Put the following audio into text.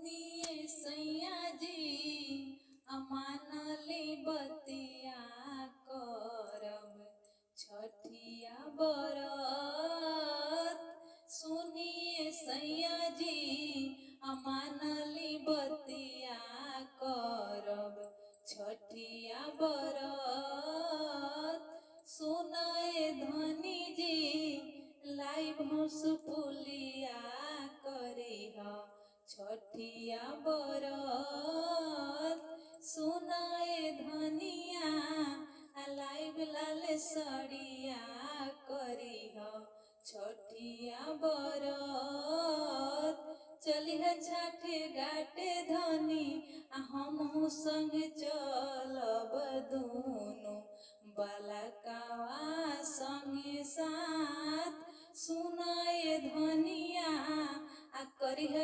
सुनिए सैया जी अमानली बतिया करब छठिया बरत। सुनिए सैया जी अमानली बतिया करब छठिया बरत। सुनाए धनी जी लाइव मुसफुलिया करिह छठिया बरत। सुनाए धनिया लाइव लाल सड़िया करिह छठिया बरत। चलिह छठ घाटे धनी हमहु संग चलब दुनु बालकवा संगे साथ। सुनाए धनिया करिह